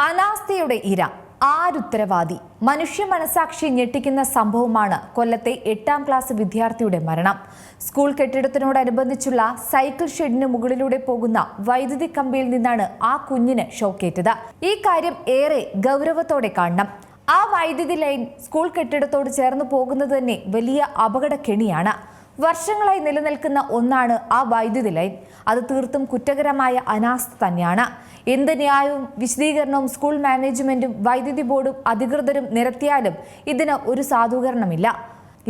അനാസ്ഥയുടെ ഇര. ആരുത്തരവാദി? മനുഷ്യ മനസാക്ഷി ഞെട്ടിക്കുന്ന സംഭവമാണ് കൊല്ലത്തെ 8ാം ക്ലാസ് വിദ്യാർത്ഥിയുടെ മരണം. സ്കൂൾ കെട്ടിടത്തിനോടനുബന്ധിച്ചുള്ള സൈക്കിൾ ഷെഡിന് മുകളിലൂടെ പോകുന്ന വൈദ്യുതി കമ്പിയിൽ നിന്നാണ് ആ കുഞ്ഞിന് ഷോക്കേറ്റത്. ഈ കാര്യം ഏറെ ഗൗരവത്തോടെ കാണണം. ആ വൈദ്യുതി ലൈൻ സ്കൂൾ കെട്ടിടത്തോട് ചേർന്ന് പോകുന്നത് തന്നെ വലിയ അപകടക്കെണിയാണ്. വർഷങ്ങളായി നിലനിൽക്കുന്ന ഒന്നാണ് ആ വൈദ്യുതി ലൈൻ. അത് തീർത്തും കുറ്റകരമായ അനാസ്ഥ തന്നെയാണ്. എന്ത് ന്യായവും വിശദീകരണവും സ്കൂൾ മാനേജ്മെന്റും വൈദ്യുതി ബോർഡും അധികൃതരും നിരത്തിയാലും ഇതിന് ഒരു സാധൂകരണമില്ല.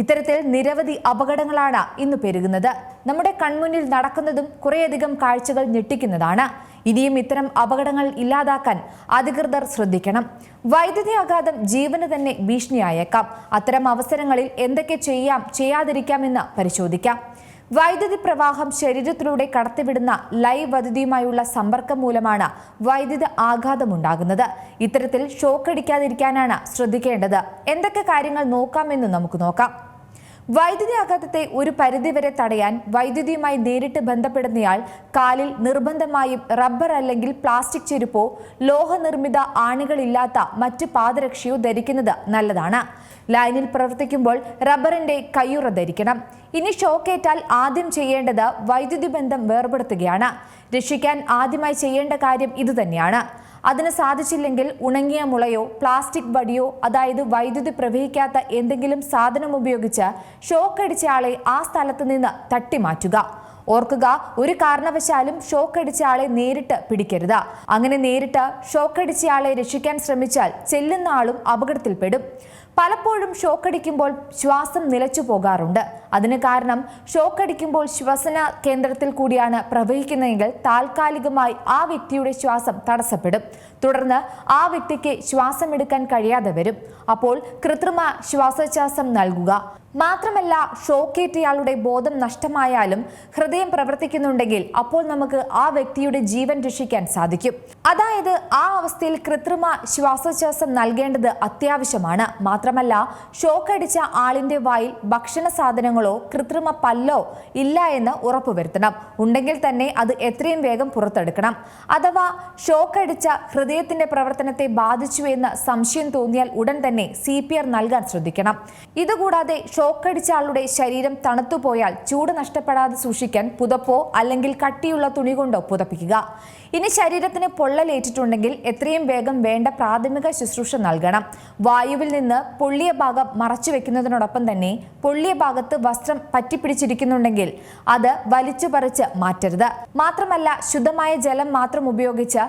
ഇത്തരത്തിൽ നിരവധി അപകടങ്ങളാണ് ഇന്ന് പെരുകുന്നത്. നമ്മുടെ കൺമുന്നിൽ നടക്കുന്നതും കുറേയധികം കാഴ്ചകൾ ഞെട്ടിക്കുന്നതാണ്. ഇനിയും ഇത്തരം അപകടങ്ങൾ ഇല്ലാതാക്കാൻ അധികൃതർ ശ്രദ്ധിക്കണം. വൈദ്യുതി ആഘാതം ജീവന് തന്നെ ഭീഷണിയായേക്കാം. അത്തരം അവസരങ്ങളിൽ എന്തൊക്കെ ചെയ്യാതിരിക്കാമെന്ന് പരിശോധിക്കാം. വൈദ്യുതി പ്രവാഹം ശരീരത്തിലൂടെ കടത്തിവിടുന്ന ലൈവ് വൈദ്യുതിയുമായുള്ള സമ്പർക്കം മൂലമാണ് വൈദ്യുത ആഘാതമുണ്ടാകുന്നത്. ഇത്തരത്തിൽ ഷോക്ക് അടിക്കാതിരിക്കാനാണ് ശ്രദ്ധിക്കേണ്ടത്. എന്തൊക്കെ കാര്യങ്ങൾ നോക്കാമെന്ന് നമുക്ക് നോക്കാം. വൈദ്യുതി ആഘാതത്തെ ഒരു പരിധിവരെ തടയാൻ വൈദ്യുതിയുമായി നേരിട്ട് ബന്ധപ്പെടുന്നയാൾ കാലിൽ നിർബന്ധമായും റബ്ബർ അല്ലെങ്കിൽ പ്ലാസ്റ്റിക് ചെരുപ്പോ ലോഹനിർമ്മിത ആണികളില്ലാത്ത മറ്റ് പാദരക്ഷയോ ധരിക്കുന്നത് നല്ലതാണ്. ലൈനിൽ പ്രവർത്തിക്കുമ്പോൾ റബ്ബറിന്റെ കയ്യുറ ധരിക്കണം. ഇനി ഷോക്കേറ്റാൽ ആദ്യം ചെയ്യേണ്ടത് വൈദ്യുതി ബന്ധം വേർപെടുത്തുകയാണ്. രക്ഷിക്കാൻ ആദ്യമായി ചെയ്യേണ്ട കാര്യം ഇതുതന്നെയാണ്. അതിന് സാധിച്ചില്ലെങ്കിൽ ഉണങ്ങിയ മുളയോ പ്ലാസ്റ്റിക് വടിയോ, അതായത് വൈദ്യുതി പ്രവഹിക്കാത്ത എന്തെങ്കിലും സാധനം ഉപയോഗിച്ച് ഷോക്കടിച്ച ആളെ ആ സ്ഥലത്ത് നിന്ന് തട്ടിമാറ്റുക. ഓർക്കുക, ഒരു കാരണവശാലും ഷോക്കടിച്ച ആളെ നേരിട്ട് പിടിക്കരുത്. അങ്ങനെ നേരിട്ട് ഷോക്കടിച്ചയാളെ രക്ഷിക്കാൻ ശ്രമിച്ചാൽ ചെല്ലുന്ന ആളും അപകടത്തിൽപ്പെടും. പലപ്പോഴും ഷോക്കടിക്കുമ്പോൾ ശ്വാസം നിലച്ചു പോകാറുണ്ട്. അതിന് കാരണം ഷോക്കടിക്കുമ്പോൾ ശ്വസന കേന്ദ്രത്തിൽ കൂടിയാണ് പ്രവഹിക്കുന്നതെങ്കിൽ താൽക്കാലികമായി ആ വ്യക്തിയുടെ ശ്വാസം തടസ്സപ്പെടും. തുടർന്ന് ആ വ്യക്തിക്ക് ശ്വാസമെടുക്കാൻ കഴിയാതെ വരും. അപ്പോൾ കൃത്രിമ ശ്വാസോച്ഛ്വാസം നൽകുക. മാത്രമല്ല, ഷോക്കേറ്റയാളുടെ ബോധം നഷ്ടമായാലും ഹൃദയം പ്രവർത്തിക്കുന്നുണ്ടെങ്കിൽ അപ്പോൾ നമുക്ക് ആ വ്യക്തിയുടെ ജീവൻ രക്ഷിക്കാൻ സാധിക്കും. അതായത് ആ അവസ്ഥയിൽ കൃത്രിമ ശ്വാസോച്ഛ്വാസം നൽകേണ്ടത് അത്യാവശ്യമാണ്. മാത്രമല്ല, ഷോക്കടിച്ച ആളിന്റെ വായിൽ ഭക്ഷണ സാധനങ്ങളോ കൃത്രിമ പല്ലോ ഇല്ല എന്ന് ഉറപ്പുവരുത്തണം. ഉണ്ടെങ്കിൽ തന്നെ അത് എത്രയും വേഗം പുറത്തെടുക്കണം. അഥവാ ഷോക്കടിച്ച ഹൃദയത്തിന്റെ പ്രവർത്തനത്തെ ബാധിച്ചു എന്ന് സംശയം തോന്നിയാൽ ഉടൻ തന്നെ CPR നൽകാൻ ശ്രദ്ധിക്കണം. ഇതുകൂടാതെ ഷോക്കടിച്ച ആളുടെ ശരീരം തണുത്തുപോയാൽ ചൂട് നഷ്ടപ്പെടാതെ സൂക്ഷിക്കാൻ പുതപ്പോ അല്ലെങ്കിൽ കട്ടിയുള്ള തുണി കൊണ്ടോ പുതപ്പിക്കുക. ഇനി ശരീരത്തിന് പൊള്ളലേറ്റിട്ടുണ്ടെങ്കിൽ എത്രയും വേഗം വേണ്ട പ്രാഥമിക ശുശ്രൂഷ നൽകണം. വായുവിൽ നിന്ന് പൊള്ളിയ ഭാഗം മറച്ചു വെക്കുന്നതിനോടൊപ്പം തന്നെ പൊള്ളിയ ഭാഗത്ത് വസ്ത്രം പറ്റിപ്പിടിച്ചിരിക്കുന്നുണ്ടെങ്കിൽ അത് വലിച്ചു പറിച്ച് മാറ്റരുത്. മാത്രമല്ല, ശുദ്ധമായ ജലം മാത്രം ഉപയോഗിച്ച്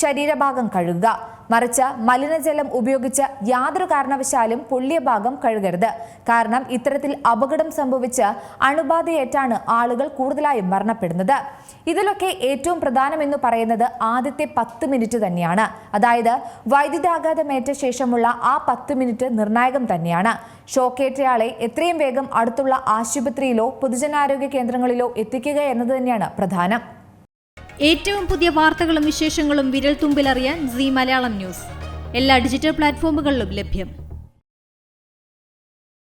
ശരീരഭാഗം കഴുകുക. മറിച്ച് മലിനജലം ഉപയോഗിച്ച് യാതൊരു കാരണവശാലും പൊള്ളിയ ഭാഗം കഴുകരുത്. കാരണം ഇത്തരത്തിൽ അപകടം സംഭവിച്ച് അണുബാധയേറ്റാണ് ആളുകൾ കൂടുതലായും മരണപ്പെടുന്നത്. ഇതിലൊക്കെ ഏറ്റവും പ്രധാനമെന്ന് പറയുന്നത് ആദ്യത്തെ 10 മിനിറ്റ് തന്നെയാണ്. അതായത് വൈദ്യുതാഘാതമേറ്റ ശേഷമുള്ള ആ 10 മിനിറ്റ് നിർണായകം തന്നെയാണ്. ഷോക്കേറ്റയാളെ എത്രയും വേഗം അടുത്തുള്ള ആശുപത്രിയിലോ പൊതുജനാരോഗ്യ കേന്ദ്രങ്ങളിലോ എത്തിക്കുക എന്നത് തന്നെയാണ് പ്രധാനം. ഏറ്റവും പുതിയ വാർത്തകളും വിശേഷങ്ങളും വിരൽ തുമ്പിലറിയാൻ സീ മലയാളം ന്യൂസ് എല്ലാ ഡിജിറ്റൽ പ്ലാറ്റ്ഫോമുകളിലും ലഭ്യം.